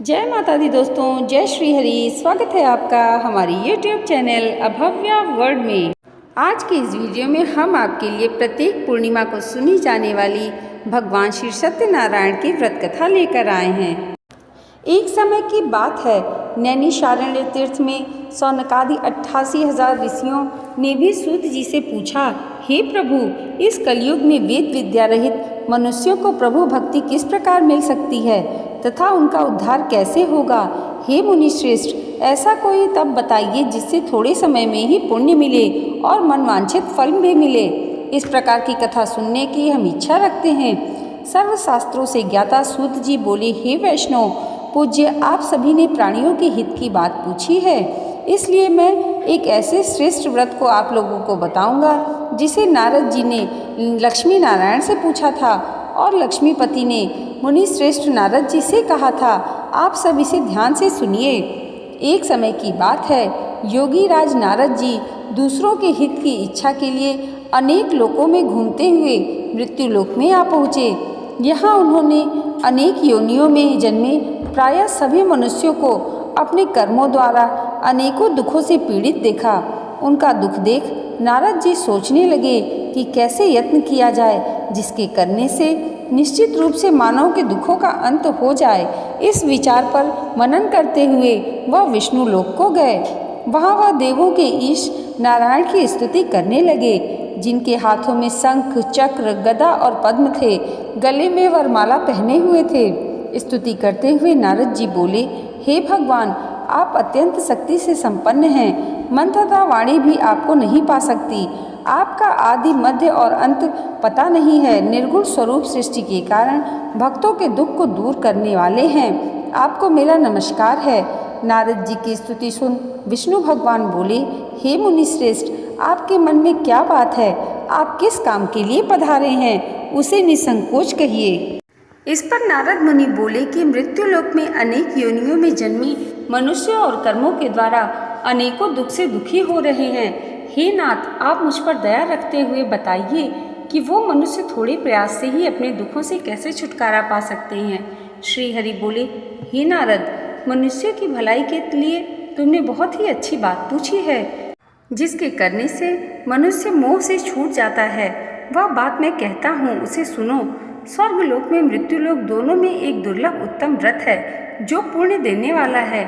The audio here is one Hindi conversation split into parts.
जय माता दी दोस्तों, जय श्री हरि। स्वागत है आपका हमारी YouTube चैनल अभव्या वर्ल्ड में। आज के इस वीडियो में हम आपके लिए प्रत्येक पूर्णिमा को सुनी जाने वाली भगवान श्री सत्यनारायण की व्रत कथा लेकर आए हैं। एक समय की बात है, नैमिषारण्य तीर्थ में सौनकादि 88,000 ऋषियों ने भी सूत जी से पूछा, हे प्रभु, इस कलयुग में वेद विद्या रहित मनुष्यों को प्रभु भक्ति किस प्रकार मिल सकती है तथा उनका उद्धार कैसे होगा। हे मुनिश्रेष्ठ, ऐसा कोई तप बताइए जिससे थोड़े समय में ही पुण्य मिले और मनवांछित फल भी मिले। इस प्रकार की कथा सुनने की हम इच्छा रखते हैं। सर्वशास्त्रों से ज्ञाता सूत जी बोले, हे वैष्णव पूज्य, आप सभी ने प्राणियों के हित की बात पूछी है, इसलिए मैं एक ऐसे श्रेष्ठ व्रत को आप लोगों को बताऊंगा जिसे नारद जी ने लक्ष्मी नारायण से पूछा था और लक्ष्मीपति ने मुनि श्रेष्ठ नारद जी से कहा था। आप सब इसे ध्यान से सुनिए। एक समय की बात है, योगी राज नारद जी दूसरों के हित की इच्छा के लिए अनेक लोकों में घूमते हुए मृत्यु लोक में आ पहुँचे। यहाँ उन्होंने अनेक योनियों में जन्मे प्रायः सभी मनुष्यों को अपने कर्मों द्वारा अनेकों दुखों से पीड़ित देखा। उनका दुख देख नारद जी सोचने लगे कि कैसे यत्न किया जाए जिसके करने से निश्चित रूप से मानव के दुखों का अंत हो जाए। इस विचार पर मनन करते हुए वह विष्णु लोक को गए। वहाँ वह देवों के ईश नारायण की स्तुति करने लगे, जिनके हाथों में शंख, चक्र, गदा और पद्म थे, गले में वरमाला पहने हुए थे। स्तुति करते हुए नारद जी बोले, हे भगवान, आप अत्यंत शक्ति से संपन्न हैं। मन तथा वाणी भी आपको नहीं पा सकती। आपका आदि, मध्य और अंत पता नहीं है। निर्गुण स्वरूप सृष्टि के कारण भक्तों के दुख को दूर करने वाले हैं। आपको मेरा नमस्कार है। नारद जी की स्तुति सुन विष्णु भगवान बोले, हे मुनि श्रेष्ठ, आपके मन में क्या बात है? आप किस काम के लिए पधारे हैं, उसे निसंकोच कहिए। इस पर नारद मुनि बोले कि मृत्यु लोक में अनेक योनियों में जन्मी मनुष्य और कर्मों के द्वारा अनेकों दुख से दुखी हो रहे हैं। हे नाथ, आप मुझ पर दया रखते हुए बताइए कि वो मनुष्य थोड़े प्रयास से ही अपने दुखों से कैसे छुटकारा पा सकते हैं। श्री हरि बोले, हे नारद, मनुष्य की भलाई के लिए तुमने बहुत ही अच्छी बात पूछी है, जिसके करने से मनुष्य मोह से छूट जाता है। वह बात मैं कहता हूँ, उसे सुनो। स्वर्गलोक में मृत्युलोक दोनों में एक दुर्लभ उत्तम व्रत है जो पुण्य देने वाला है।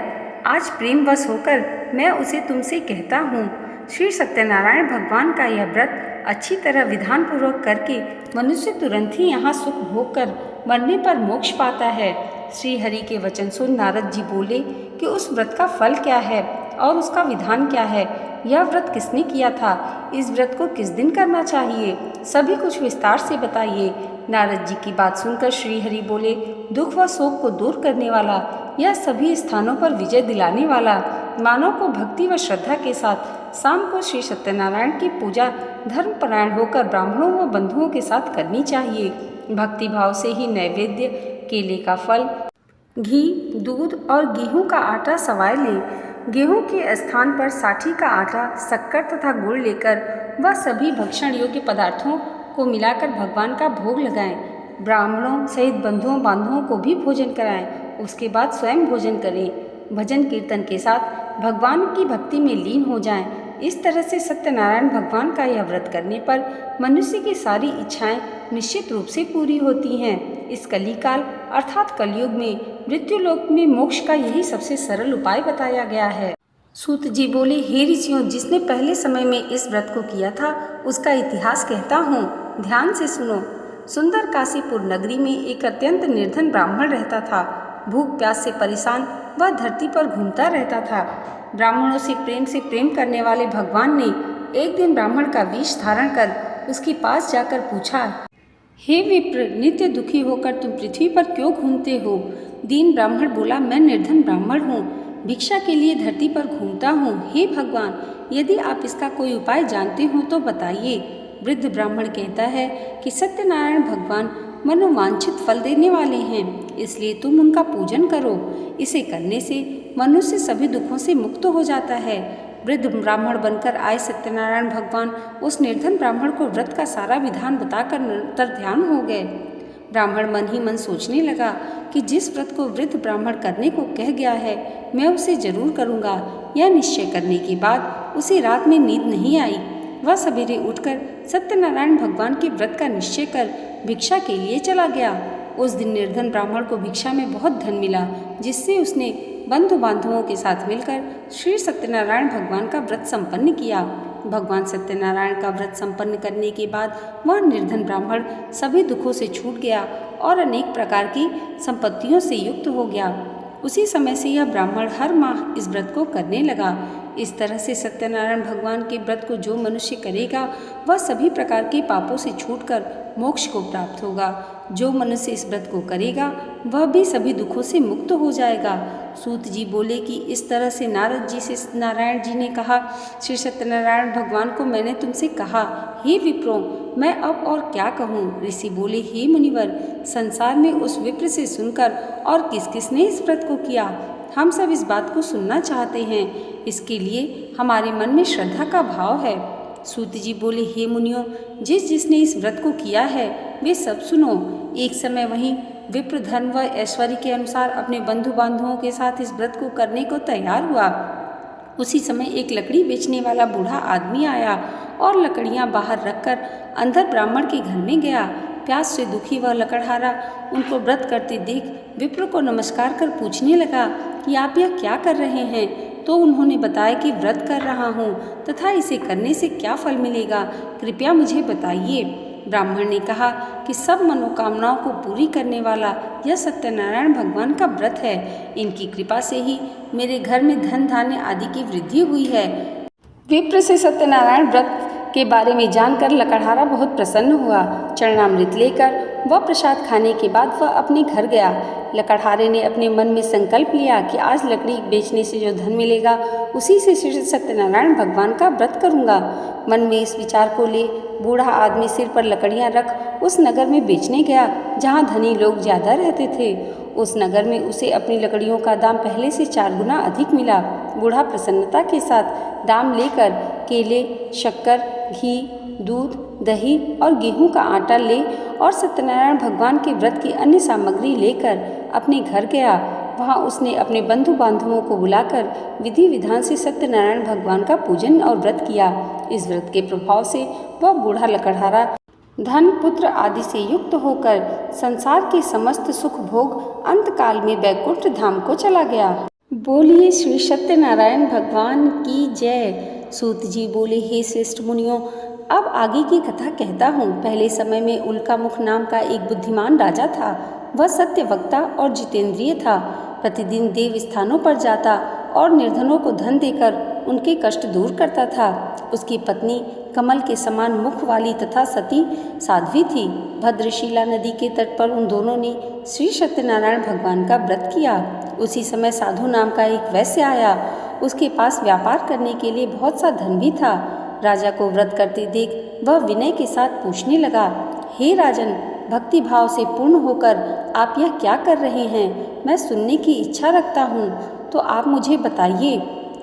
आज प्रेमवश होकर मैं उसे तुमसे कहता हूँ। श्री सत्यनारायण भगवान का यह व्रत अच्छी तरह विधान पूर्वक करके मनुष्य तुरंत ही यहाँ सुख भोग कर मरने पर मोक्ष पाता है। श्री हरि के वचन सुन नारद जी बोले कि उस व्रत का फल क्या है और उसका विधान क्या है। यह व्रत किसने किया था? इस व्रत को किस दिन करना चाहिए? सभी कुछ विस्तार से बताइए। नारद जी की बात सुनकर श्री हरि बोले, दुख व शोक को दूर करने वाला, यह सभी स्थानों पर विजय दिलाने वाला, मानव को भक्ति व श्रद्धा के साथ शाम को श्री सत्यनारायण की पूजा धर्मपरायण होकर ब्राह्मणों व बंधुओं के साथ करनी चाहिए। भक्ति भाव से ही नैवेद्य, केले का फल, घी, दूध और गेहूं का आटा सवाए लें। गेहूं के स्थान पर साठी का आटा, शक्कर तथा गुड़ लेकर वह सभी भक्षण योग्य पदार्थों को मिलाकर भगवान का भोग लगाएं। ब्राह्मणों सहित बंधुओं बांधवों को भी भोजन कराएं। उसके बाद स्वयं भोजन करें। भजन कीर्तन के साथ भगवान की भक्ति में लीन हो जाएं। इस तरह से सत्यनारायण भगवान का यह व्रत करने पर मनुष्य की सारी इच्छाएं निश्चित रूप से पूरी होती हैं। इस कलिकाल अर्थात कलयुग में मृत्यु लोक में मोक्ष का यही सबसे सरल उपाय बताया गया है। सूत जी बोले, हे ऋषियों, जिसने पहले समय में इस व्रत को किया था उसका इतिहास कहता हूँ, ध्यान से सुनो। सुंदर काशीपुर नगरी में एक अत्यंत निर्धन ब्राह्मण रहता था। भूख प्यास से परेशान वह धरती पर घूमता रहता था। ब्राह्मणों से प्रेम करने वाले भगवान ने एक दिन ब्राह्मण का वेश धारण कर उसके पास जाकर पूछा, हे विप्र, नित्य दुखी होकर तुम पृथ्वी पर क्यों घूमते हो? दीन ब्राह्मण बोला, मैं निर्धन ब्राह्मण हूँ, भिक्षा के लिए धरती पर घूमता हूँ। हे भगवान, यदि आप इसका कोई उपाय जानते हो तो बताइए। वृद्ध ब्राह्मण कहता है कि सत्यनारायण भगवान मनोवांछित फल देने वाले हैं, इसलिए तुम उनका पूजन करो। इसे करने से मनुष्य सभी दुखों से मुक्त हो जाता है। वृद्ध ब्राह्मण बनकर आए सत्यनारायण भगवान उस निर्धन ब्राह्मण को व्रत का सारा विधान बताकर निरंतर ध्यान हो गए। ब्राह्मण मन ही मन सोचने लगा कि जिस व्रत को वृद्ध ब्राह्मण करने को कह गया है मैं उसे जरूर करूँगा। यह निश्चय करने के बाद उसे रात में नींद नहीं आई। वह सवेरे उठकर सत्यनारायण भगवान के व्रत का निश्चय कर भिक्षा के लिए चला गया। उस दिन निर्धन ब्राह्मण को भिक्षा में बहुत धन मिला, जिससे उसने बंधु बांधवों के साथ मिलकर श्री सत्यनारायण भगवान का व्रत संपन्न किया। भगवान सत्यनारायण का व्रत संपन्न करने के बाद वह निर्धन ब्राह्मण सभी दुखों से छूट गया और अनेक प्रकार की संपत्तियों से युक्त हो गया। उसी समय से यह ब्राह्मण हर माह इस व्रत को करने लगा। इस तरह से सत्यनारायण भगवान के व्रत को जो मनुष्य करेगा वह सभी प्रकार के पापों से छूटकर मोक्ष को प्राप्त होगा। जो मनुष्य इस व्रत को करेगा वह भी सभी दुखों से मुक्त हो जाएगा। सूत जी बोले कि इस तरह से नारद जी से नारायण जी ने कहा, श्री सत्यनारायण भगवान को मैंने तुमसे कहा, हे विप्रो मैं अब और क्या कहूँ। ऋषि बोले, हे मुनिवर, संसार में उस विप्र से सुनकर और किस किसने इस व्रत को किया, हम सब इस बात को सुनना चाहते हैं। इसके लिए हमारे मन में श्रद्धा का भाव है। सूत जी बोले, हे मुनियों, जिसने इस व्रत को किया है वे सब सुनो। एक समय वहीं विप्र धन व ऐश्वर्य के अनुसार अपने बंधु बांधवों के साथ इस व्रत को करने को तैयार हुआ। उसी समय एक लकड़ी बेचने वाला बूढ़ा आदमी आया और लकड़ियां बाहर रखकर अंदर ब्राह्मण के घर में गया। प्यास से दुखी वह लकड़हारा उनको व्रत करते देख विप्र को नमस्कार कर पूछने लगा कि आप यह क्या कर रहे हैं। तो उन्होंने बताया कि व्रत कर रहा हूँ तथा इसे करने से क्या फल मिलेगा, कृपया मुझे बताइए। ब्राह्मण ने कहा कि सब मनोकामनाओं को पूरी करने वाला यह सत्यनारायण भगवान का व्रत है। इनकी कृपा से ही मेरे घर में धन धान्य आदि की वृद्धि हुई है। विप्र से सत्यनारायण व्रत के बारे में जानकर लकड़हारा बहुत प्रसन्न हुआ। चरणामृत लेकर वह प्रसाद खाने के बाद वह अपने घर गया। लकड़हारे ने अपने मन में संकल्प लिया कि आज लकड़ी बेचने से जो धन मिलेगा उसी से श्री सत्यनारायण भगवान का व्रत करूंगा। मन में इस विचार को ले बूढ़ा आदमी सिर पर लकड़ियां रख उस नगर में बेचने गया जहां धनी लोग ज्यादा रहते थे। उस नगर में उसे अपनी लकड़ियों का दाम पहले से 4 गुना अधिक मिला। बूढ़ा प्रसन्नता के साथ दाम लेकर केले, शक्कर, घी, दूध, दही और गेहूं का आटा ले और सत्यनारायण भगवान के व्रत की अन्य सामग्री लेकर अपने घर गया। वहां उसने अपने बंधु बांधवों को बुलाकर विधि विधान से सत्यनारायण भगवान का पूजन और व्रत किया। इस व्रत के प्रभाव से वह बूढ़ा लकड़हारा धन, पुत्र आदि से युक्त होकर संसार के समस्त सुख भोग अंतकाल में वैकुंठ धाम को चला गया। बोलिए श्री सत्यनारायण भगवान की जय। सूत जी बोले, हे श्रेष्ठ मुनियों, अब आगे की कथा कहता हूँ। पहले समय में उल्कामुख नाम का एक बुद्धिमान राजा था। वह सत्य वक्ता और जितेंद्रिय था। प्रतिदिन देव स्थानों पर जाता और निर्धनों को धन देकर उनके कष्ट दूर करता था। उसकी पत्नी कमल के समान मुख वाली तथा सती साध्वी थी। भद्रशिला नदी के तट पर उन दोनों ने श्री सत्यनारायण भगवान का व्रत किया। उसी समय साधु नाम का एक वैश्य आया। उसके पास व्यापार करने के लिए बहुत सा धन भी था। राजा को व्रत करते देख वह विनय के साथ पूछने लगा, हे राजन, भक्ति भाव से पूर्ण होकर आप यह क्या कर रहे हैं? मैं सुनने की इच्छा रखता हूँ, तो आप मुझे बताइए।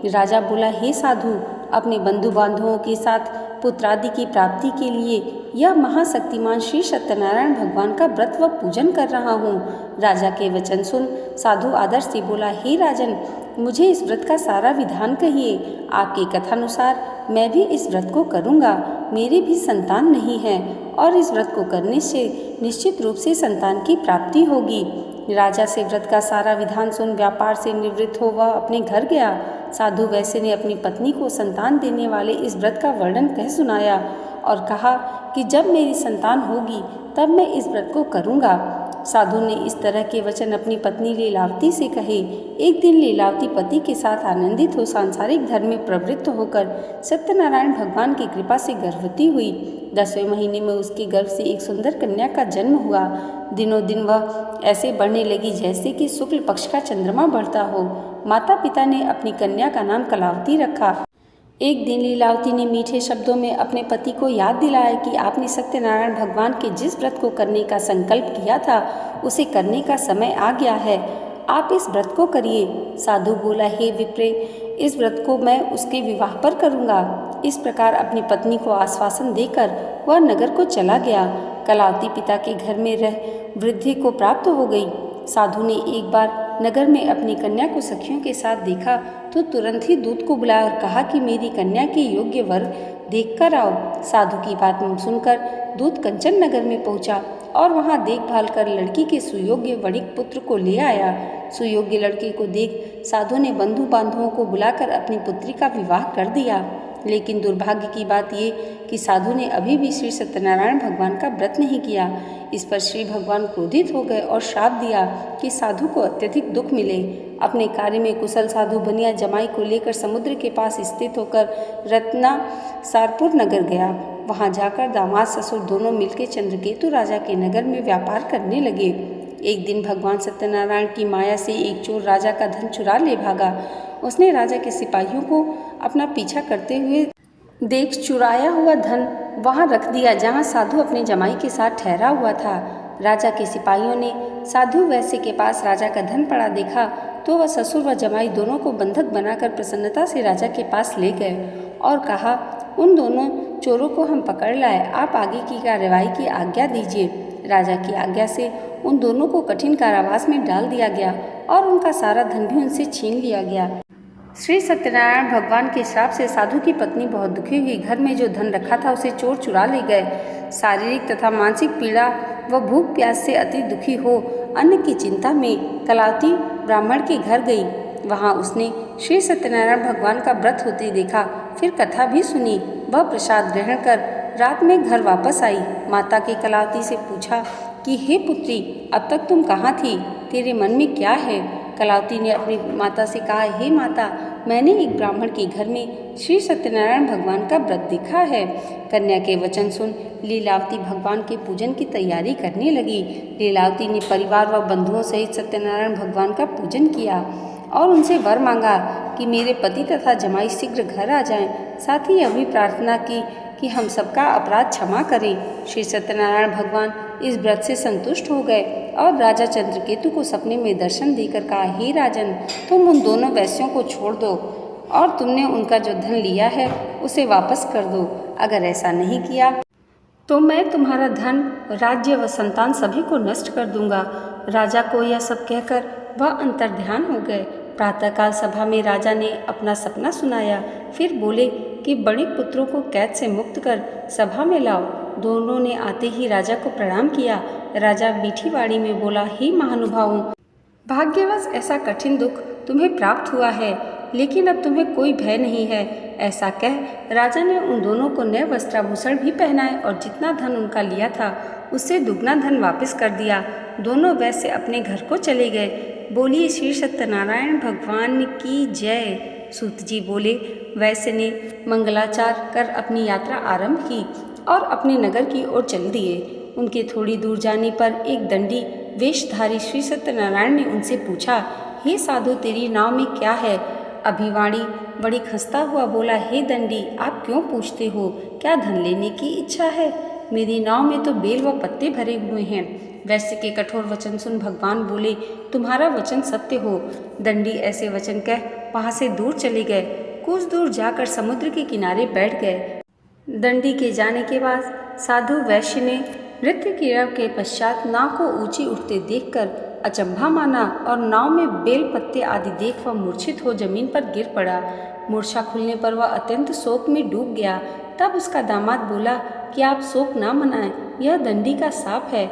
राजा बोला, हे साधु, अपने बंधु बांधवों के साथ पुत्रादि की प्राप्ति के लिए यह महाशक्तिमान श्री सत्यनारायण भगवान का व्रत व पूजन कर रहा हूँ। राजा के वचन सुन साधु आदर से बोला, हे राजन, मुझे इस व्रत का सारा विधान कहिए। आपकी कथानुसार मैं भी इस व्रत को करूँगा। मेरी भी संतान नहीं है और इस व्रत को करने से निश्चित रूप से संतान की प्राप्ति होगी। राजा से व्रत का सारा विधान सुन व्यापार से निवृत्त हो वह अपने घर गया। साधु वैश्य ने अपनी पत्नी को संतान देने वाले इस व्रत का वर्णन कह सुनाया और कहा कि जब मेरी संतान होगी तब मैं इस व्रत को करूँगा। साधु ने इस तरह के वचन अपनी पत्नी लीलावती से कहे। एक दिन लीलावती पति के साथ आनंदित हो सांसारिक धर्म में प्रवृत्त होकर सत्यनारायण भगवान की कृपा से गर्भवती हुई। 10वें महीने में उसके गर्भ से एक सुंदर कन्या का जन्म हुआ। दिनों दिन वह ऐसे बढ़ने लगी जैसे कि शुक्ल पक्ष का चंद्रमा बढ़ता हो। माता पिता ने अपनी कन्या का नाम कलावती रखा। एक दिन लीलावती ने मीठे शब्दों में अपने पति को याद दिलाया कि आपने सत्यनारायण भगवान के जिस व्रत को करने का संकल्प किया था उसे करने का समय आ गया है। आप इस व्रत को करिए। साधु बोला, हे विप्रे, इस व्रत को मैं उसके विवाह पर करूँगा। इस प्रकार अपनी पत्नी को आश्वासन देकर वह नगर को चला गया। कलावती पिता के घर में रह वृद्धि को प्राप्त हो गई। साधु ने एक बार नगर में अपनी कन्या को सखियों के साथ देखा तो तुरंत ही दूत को बुलाया और कहा कि मेरी कन्या के योग्य वर देखकर आओ। साधु की बात सुनकर दूत कंचन नगर में पहुंचा और वहां देखभाल कर लड़की के सुयोग्य वणिक पुत्र को ले आया। सुयोग्य लड़के को देख साधु ने बंधु बांधवों को बुलाकर अपनी पुत्री का विवाह कर दिया। लेकिन दुर्भाग्य की बात ये कि साधु ने अभी भी श्री सत्यनारायण भगवान का व्रत नहीं किया। इस पर श्री भगवान क्रोधित हो गए और श्राप दिया कि साधु को अत्यधिक दुख मिले। अपने कार्य में कुशल साधु बनिया जमाई को लेकर समुद्र के पास स्थित होकर रत्नासारपुर नगर गया। वहां जाकर दामाद ससुर दोनों मिलकर चंद्रकेतु राजा के नगर में व्यापार करने लगे। एक दिन भगवान सत्यनारायण की माया से एक चोर राजा का धन चुरा ले भागा। उसने राजा के सिपाहियों को अपना पीछा करते हुए देख चुराया हुआ धन वहां रख दिया जहां साधु अपने जमाई के साथ ठहरा हुआ था। राजा के सिपाहियों ने साधु वैश्य के पास राजा का धन पड़ा देखा तो वह ससुर व जमाई दोनों को बंधक बनाकर प्रसन्नता से राजा के पास ले गए और कहा, उन दोनों चोरों को हम पकड़ लाए, आप आगे की कार्रवाई की आज्ञा दीजिए। राजा की आज्ञा से उन दोनों को कठिन कारावास में डाल दिया गया और उनका सारा धन भी उनसे छीन लिया गया। श्री सत्यनारायण भगवान के श्राप से साधु की पत्नी बहुत दुखी हुई। घर में जो धन रखा था उसे चोर चुरा ले गए। शारीरिक तथा मानसिक पीड़ा व भूख प्यास से अति दुखी हो अन्न की चिंता में कलावती ब्राह्मण के घर गई। वहां उसने श्री सत्यनारायण भगवान का व्रत होते देखा, फिर कथा भी सुनी। वह प्रसाद ग्रहण कर रात में घर वापस आई। माता की कलावती से पूछा कि हे पुत्री, अब तक तुम कहाँ थी, तेरे मन में क्या है? कलावती ने अपनी माता से कहा, हे माता, मैंने एक ब्राह्मण के घर में श्री सत्यनारायण भगवान का व्रत देखा है। कन्या के वचन सुन लीलावती भगवान के पूजन की तैयारी करने लगी। लीलावती ने परिवार व बंधुओं सहित सत्यनारायण भगवान का पूजन किया और उनसे वर मांगा कि मेरे पति तथा जमाई शीघ्र घर आ जाएं। साथ ही यह भी प्रार्थना की कि हम सबका अपराध क्षमा करें। श्री सत्यनारायण भगवान इस व्रत से संतुष्ट हो गए और राजा चंद्रकेतु को सपने में दर्शन देकर कहा, हे राजन, तुम उन दोनों वैश्यों को छोड़ दो और तुमने उनका जो धन लिया है उसे वापस कर दो। अगर ऐसा नहीं किया तो मैं तुम्हारा धन, राज्य व संतान सभी को नष्ट कर दूंगा। राजा को यह सब कहकर वह अंतर्ध्यान हो गए। प्रातःकाल सभा में राजा ने अपना सपना सुनाया, फिर बोले कि बड़े पुत्रों को कैद से मुक्त कर सभा में लाओ। दोनों ने आते ही राजा को प्रणाम किया। राजा मीठी वाणी में बोला, हे महानुभावों, भाग्यवश ऐसा कठिन दुख तुम्हें प्राप्त हुआ है, लेकिन अब तुम्हें कोई भय नहीं है। ऐसा कह राजा ने उन दोनों को नए वस्त्राभूषण भी पहनाए और जितना धन उनका लिया था उससे दुगना धन वापस कर दिया। दोनों वैश्य अपने घर को चले गए। बोलिए श्री सत्यनारायण भगवान की जय। सूत जी बोले, वैश्य ने मंगलाचार कर अपनी यात्रा आरंभ की और अपने नगर की ओर चल दिए। उनके थोड़ी दूर जाने पर एक दंडी वेशधारी श्री सत्यनारायण ने उनसे पूछा, हे साधु, तेरी नाव में क्या है? अभिवाणी बड़ी खस्ता हुआ बोला, हे दंडी, आप क्यों पूछते हो? क्या धन लेने की इच्छा है? मेरी नाव में तो बेल व पत्ते भरे हुए हैं। वैश्य के कठोर वचन सुन भगवान बोले, तुम्हारा वचन सत्य हो। दंडी ऐसे वचन कह वहां से दूर चले गए। कुछ दूर जाकर समुद्र के किनारे बैठ गए। दंडी के जाने के बाद साधु वैश्य ने नृत्य क्रीड़ा के पश्चात नाव को ऊंची उठते देखकर अचंभा माना और नाव में बेल पत्ते आदि देख वह मूर्छित हो जमीन पर गिर पड़ा। मूर्छा खुलने पर वह अत्यंत शोक में डूब गया। तब उसका दामाद बोला कि आप शोक ना मनाएं, यह दंडी का शाप है,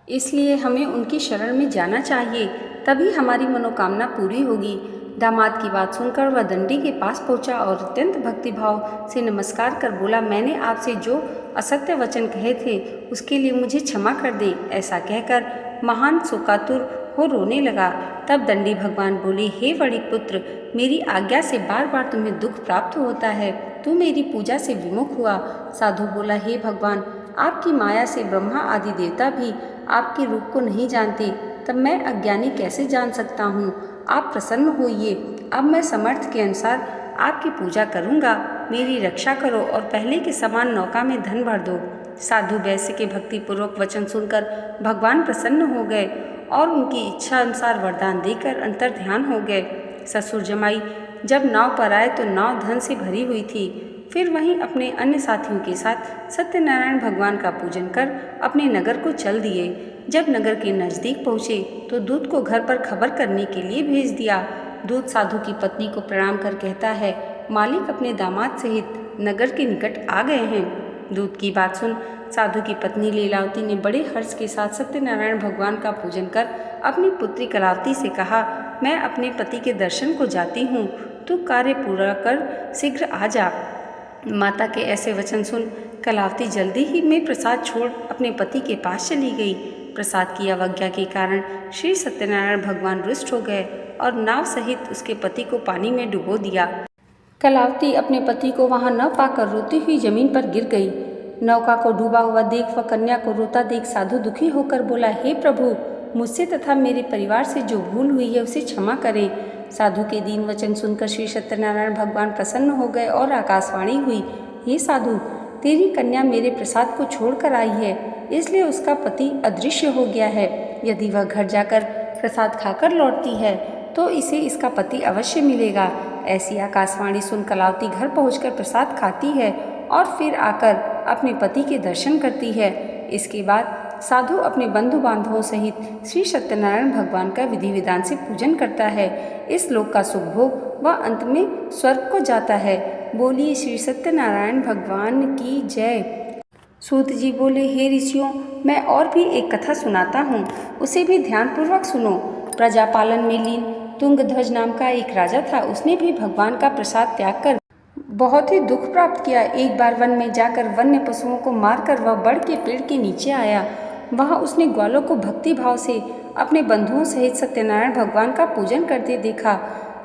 इसलिए हमें उनकी शरण में जाना चाहिए, तभी हमारी मनोकामना पूरी होगी। दामाद की बात सुनकर वह दंडी के पास पहुंचा और अत्यंत भक्तिभाव से नमस्कार कर बोला, मैंने आपसे जो असत्य वचन कहे थे उसके लिए मुझे क्षमा कर दे। ऐसा कहकर महान शोकातुर हो रोने लगा। तब दंडी भगवान बोले, हे वणिक पुत्र, मेरी आज्ञा से बार बार तुम्हें दुख प्राप्त होता है, तू मेरी पूजा से विमुख हुआ। साधु बोला, हे भगवान, आपकी माया से ब्रह्मा आदि देवता भी आपके रूप को नहीं जानते, तब मैं अज्ञानी कैसे जान सकता हूँ? आप प्रसन्न होइए, अब मैं समर्थ के अनुसार आपकी पूजा करूँगा। मेरी रक्षा करो और पहले के समान नौका में धन भर दो। साधु वैश्य के भक्तिपूर्वक वचन सुनकर भगवान प्रसन्न हो गए और उनकी इच्छा अनुसार वरदान देकर अंतर्ध्यान हो गए। ससुर जमाई जब नाव पर आए तो नाव धन से भरी हुई थी। फिर वहीं अपने अन्य साथियों के साथ सत्यनारायण भगवान का पूजन कर अपने नगर को चल दिए। जब नगर के नज़दीक पहुँचे तो दूत को घर पर खबर करने के लिए भेज दिया। दूत साधु की पत्नी को प्रणाम कर कहता है, मालिक अपने दामाद सहित नगर के निकट आ गए हैं। दूत की बात सुन साधु की पत्नी लीलावती ने बड़े हर्ष के साथ सत्यनारायण भगवान का पूजन कर अपनी पुत्री कलावती से कहा, मैं अपने पति के दर्शन को जाती हूँ, तू कार्य पूरा कर शीघ्र आ जा। माता के ऐसे वचन सुन कलावती जल्दी ही में प्रसाद छोड़ अपने पति के पास चली गई। प्रसाद की अवज्ञा के कारण श्री सत्यनारायण भगवान रुष्ट हो गए और नाव सहित उसके पति को पानी में डुबो दिया। कलावती अपने पति को वहां न पाकर रोती हुई जमीन पर गिर गई। नौका को डूबा हुआ देख व कन्या को रोता देख साधु दुखी होकर बोला, हे प्रभु, मुझसे तथा मेरे परिवार से जो भूल हुई है उसे क्षमा करें। साधु के दीन वचन सुनकर श्री सत्यनारायण भगवान प्रसन्न हो गए और आकाशवाणी हुई, हे साधु, तेरी कन्या मेरे प्रसाद को छोड़कर आई है, इसलिए उसका पति अदृश्य हो गया है। यदि वह घर जाकर प्रसाद खाकर लौटती है तो इसे इसका पति अवश्य मिलेगा। ऐसी आकाशवाणी सुन कलावती घर पहुंचकर प्रसाद खाती है और फिर आकर अपने पति के दर्शन करती है। इसके बाद साधु अपने बंधु बांधवों सहित श्री सत्यनारायण भगवान का विधि विधान से पूजन करता है। इस लोक का सुख भोग व अंत में स्वर्ग को जाता है। बोलिए श्री सत्यनारायण भगवान की जय। सूत जी बोले, हे ऋषियों, मैं और भी एक कथा सुनाता हूँ, उसे भी ध्यानपूर्वक सुनो। प्रजापालन में लीन तुंगध्वज नाम का एक राजा था। उसने भी भगवान का प्रसाद त्याग कर बहुत ही दुख प्राप्त किया। एक बार वन में जाकर वन्य पशुओं को मारकर वह बड़ के पेड़ के नीचे आया। वहां उसने ग्वालों को भक्ति भाव से अपने बंधुओं सहित सत्यनारायण भगवान का पूजन करते देखा।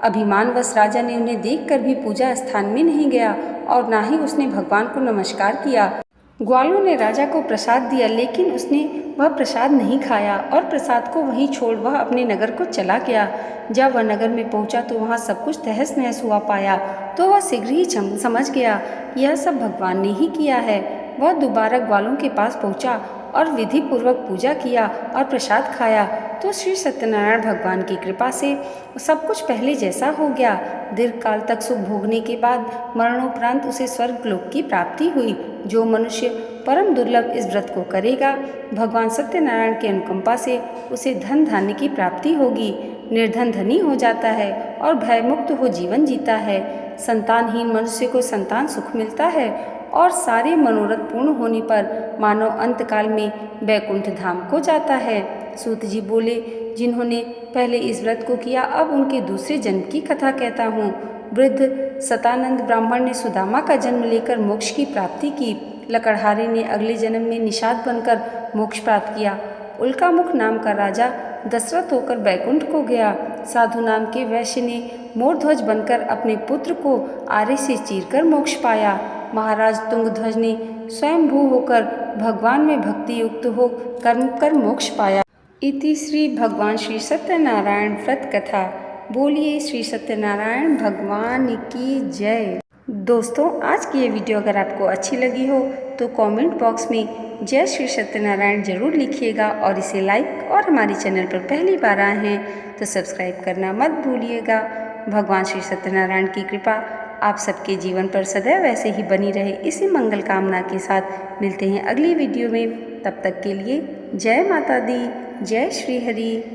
अभिमानवश राजा ने उन्हें देखकर भी पूजा स्थान में नहीं गया और ना ही उसने भगवान को नमस्कार किया। ग्वालों ने राजा को प्रसाद दिया, लेकिन उसने वह प्रसाद नहीं खाया और प्रसाद को वहीं छोड़ वह अपने नगर को चला गया। जब वह नगर में पहुंचा तो वहां सब कुछ तहस नहस हुआ पाया तो वह शीघ्र ही समझ गया यह सब भगवान ने ही किया है। वह दोबारा ग्वालों के पास पहुंचा और विधि पूर्वक पूजा किया और प्रसाद खाया तो श्री सत्यनारायण भगवान की कृपा से सब कुछ पहले जैसा हो गया। दीर्घ काल तक सुख भोगने के बाद मरणोपरांत उसे स्वर्ग लोक की प्राप्ति हुई। जो मनुष्य परम दुर्लभ इस व्रत को करेगा, भगवान सत्यनारायण की अनुकंपा से उसे धन धान्य की प्राप्ति होगी। निर्धन धनी हो जाता है और भयमुक्त हो जीवन जीता है। संतानहीन मनुष्य को संतान सुख मिलता है और सारे मनोरथ पूर्ण होने पर मानव अंतकाल में बैकुंठ धाम को जाता है। सूत जी बोले, जिन्होंने पहले इस व्रत को किया, अब उनके दूसरे जन्म की कथा कहता हूँ। वृद्ध सतानंद ब्राह्मण ने सुदामा का जन्म लेकर मोक्ष की प्राप्ति की। लकड़हारे ने अगले जन्म में निषाद बनकर मोक्ष प्राप्त किया। उल्कामुख नाम का राजा दशरथ होकर बैकुंठ को गया। साधु नाम के वैश्य ने मोरध्वज बनकर अपने पुत्र को आरे से चीरकर मोक्ष पाया। महाराज तुंगध्वज ने स्वयंभू होकर भगवान में भक्ति युक्त हो कर्म कर मोक्ष पाया। इति श्री भगवान श्री सत्यनारायण व्रत कथा। बोलिए श्री सत्यनारायण भगवान की जय। दोस्तों, आज की ये वीडियो अगर आपको अच्छी लगी हो तो कमेंट बॉक्स में जय श्री सत्यनारायण जरूर लिखिएगा और इसे लाइक और हमारे चैनल पर पहली बार आए हैं तो सब्सक्राइब करना मत भूलिएगा। भगवान श्री सत्यनारायण की कृपा आप सबके जीवन पर सदैव ऐसे ही बनी रहे, इसी मंगल कामना के साथ मिलते हैं अगली वीडियो में। तब तक के लिए जय माता दी, जय श्री हरि।